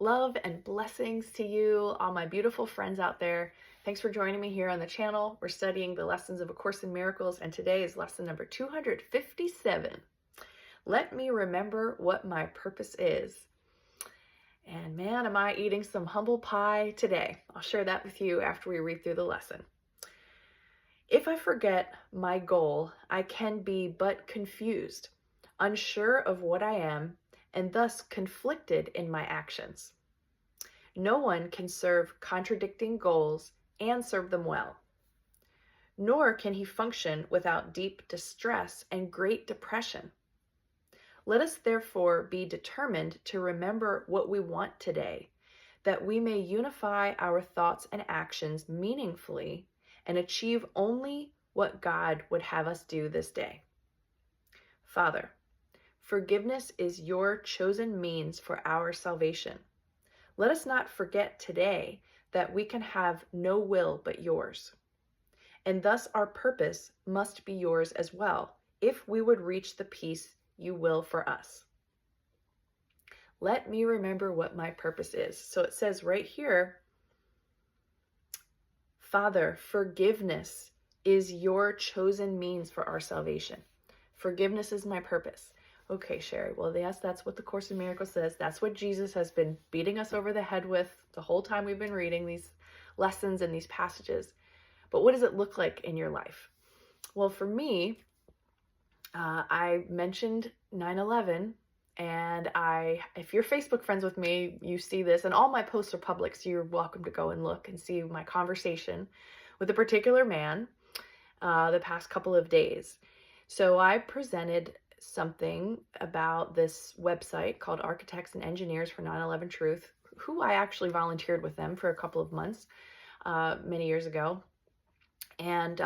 Love and blessings to you, all my beautiful friends out there. Thanks for joining me here on the channel. We're studying the lessons of A Course in Miracles, and today is lesson number 257. Let me remember what my purpose is. And man, am I eating some humble pie today. I'll share that with you after we read through the lesson. If I forget my goal, I can be but confused, unsure of what I am, and thus conflicted in my actions. No one can serve contradicting goals and serve them well, nor can he function without deep distress and great depression. Let us therefore be determined to remember what we want today, that we may unify our thoughts and actions meaningfully and achieve only what God would have us do this day. Father, forgiveness is your chosen means for our salvation. Let us not forget today that we can have no will but yours. And thus our purpose must be yours as well, if we would reach the peace you will for us. Let me remember what my purpose is. So it says right here, Father, forgiveness is your chosen means for our salvation. Forgiveness is my purpose. Okay, Sherry, well, yes, that's what the Course in Miracles says. That's what Jesus has been beating us over the head with the whole time we've been reading these lessons and these passages. But what does it look like in your life? Well, for me, I mentioned 9/11, and if you're Facebook friends with me, you see this, and all my posts are public, so you're welcome to go and look and see my conversation with a particular man the past couple of days. So I presented something about this website called Architects and Engineers for 9/11 Truth, who I actually volunteered with them for a couple of months many years ago. And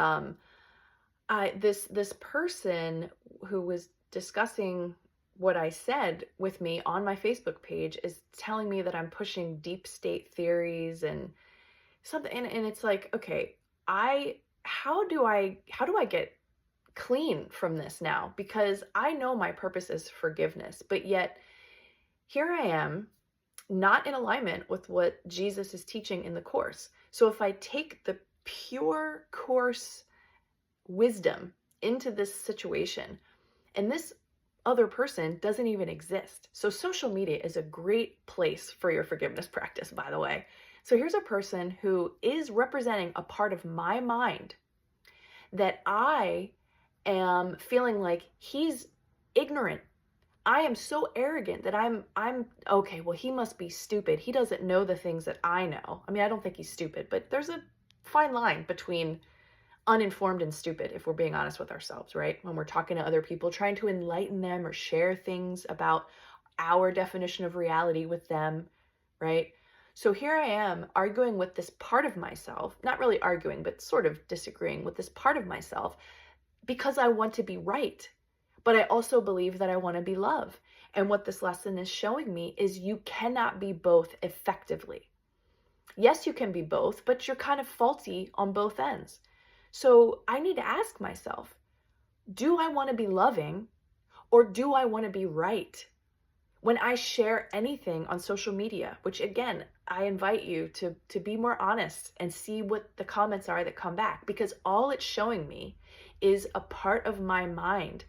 this person who was discussing what I said with me on my Facebook page is telling me that I'm pushing deep state theories and something, and it's like, okay, how do I get clean from this now? Because I know my purpose is forgiveness, but yet here I am not in alignment with what Jesus is teaching in the Course. So if I take the pure Course wisdom into this situation, and this other person doesn't even exist. So social media is a great place for your forgiveness practice, by the way. So here's a person who is representing a part of my mind that I am feeling like he's ignorant. I am so arrogant that I'm okay, well, he must be stupid. He doesn't know the things that I know. I mean, I don't think he's stupid, but there's a fine line between uninformed and stupid, if we're being honest with ourselves, right? When we're talking to other people, trying to enlighten them or share things about our definition of reality with them, right? So here I am arguing with this part of myself, not really arguing, but sort of disagreeing with this part of myself because I want to be right. But I also believe that I want to be love. And what this lesson is showing me is you cannot be both effectively. Yes, you can be both, but you're kind of faulty on both ends. So I need to ask myself, do I want to be loving or do I want to be right? When I share anything on social media, which again, I invite you to be more honest and see what the comments are that come back, because all it's showing me is a part of my mind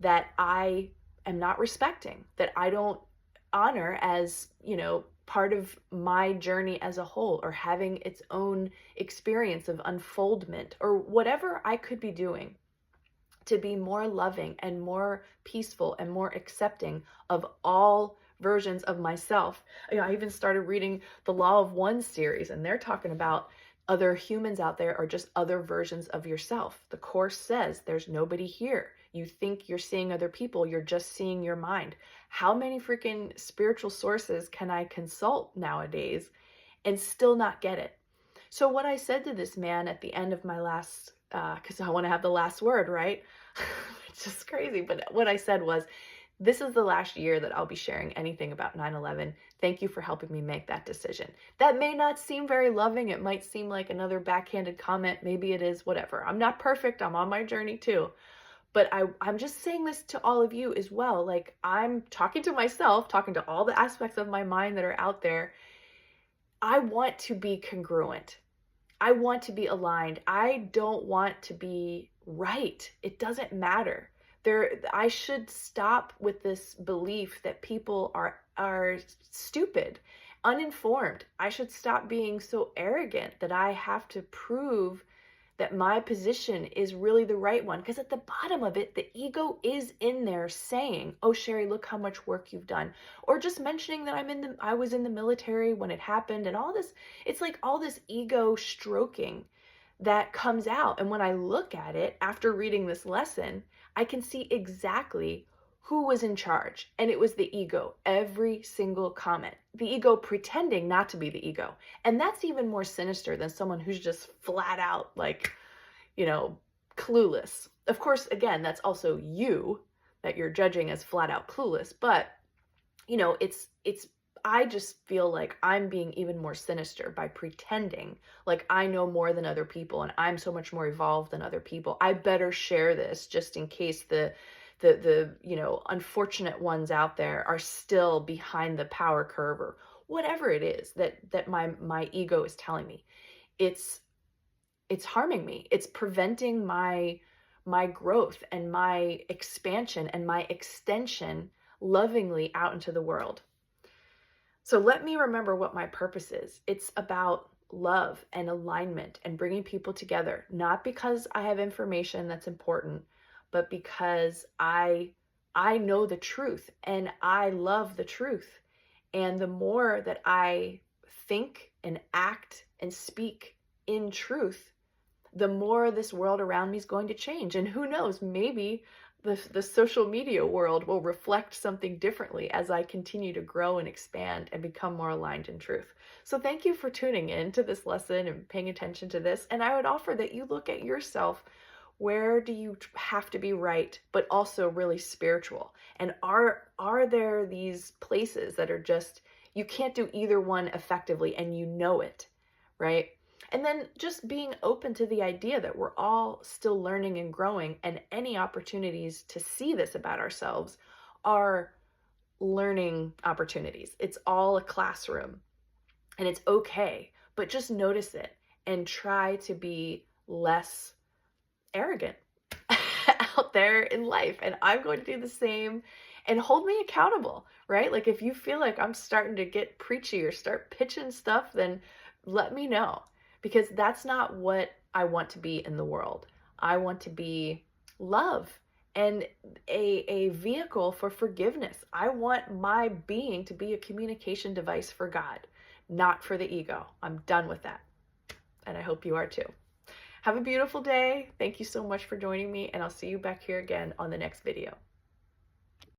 that I am not respecting, that I don't honor as, part of my journey as a whole, or having its own experience of unfoldment, or whatever I could be doing to be more loving and more peaceful and more accepting of all versions of myself. I even started reading the Law of One series, and they're talking about other humans out there are just other versions of yourself. The Course says there's nobody here. You think you're seeing other people, you're just seeing your mind. How many freaking spiritual sources can I consult nowadays and still not get it? So what I said to this man at the end of my last, because I want to have the last word, right? It's just crazy. But what I said was, this is the last year that I'll be sharing anything about 9/11. Thank you for helping me make that decision. That may not seem very loving. It might seem like another backhanded comment. Maybe it is, whatever. I'm not perfect. I'm on my journey too. But I'm just saying this to all of you as well. Like, I'm talking to myself, talking to all the aspects of my mind that are out there. I want to be congruent. I want to be aligned. I don't want to be right. It doesn't matter. I should stop with this belief that people are stupid, uninformed. I should stop being so arrogant that I have to prove that my position is really the right one. Because at the bottom of it, the ego is in there saying, oh, Sherry, look how much work you've done. Or just mentioning that I was in the military when it happened, and all this. It's like all this ego stroking that comes out. And when I look at it after reading this lesson, I can see exactly who was in charge. And it was the ego. Every single comment. The ego pretending not to be the ego. And that's even more sinister than someone who's just flat out like, clueless. Of course, again, that's also you that you're judging as flat out clueless. But, I just feel like I'm being even more sinister by pretending like I know more than other people and I'm so much more evolved than other people. I better share this just in case the unfortunate ones out there are still behind the power curve, or whatever it is that my ego is telling me. It's harming me. It's preventing my growth and my expansion and my extension lovingly out into the world. So let me remember what my purpose is. It's about love and alignment and bringing people together, not because I have information that's important, but because I know the truth and I love the truth. And the more that I think and act and speak in truth, the more this world around me is going to change. And who knows, maybe the social media world will reflect something differently as I continue to grow and expand and become more aligned in truth. So thank you for tuning in to this lesson and paying attention to this. And I would offer that you look at yourself. Where do you have to be right, but also really spiritual? And are there these places that are just, you can't do either one effectively and you know it, right? And then just being open to the idea that we're all still learning and growing, and any opportunities to see this about ourselves are learning opportunities. It's all a classroom and it's okay, but just notice it and try to be less arrogant out there in life. And I'm going to do the same, and hold me accountable, right? Like if you feel like I'm starting to get preachy or start pitching stuff, then let me know, because that's not what I want to be in the world. I want to be love and a vehicle for forgiveness. I want my being to be a communication device for God, not for the ego. I'm done with that. And I hope you are too. Have a beautiful day. Thank you so much for joining me, and I'll see you back here again on the next video.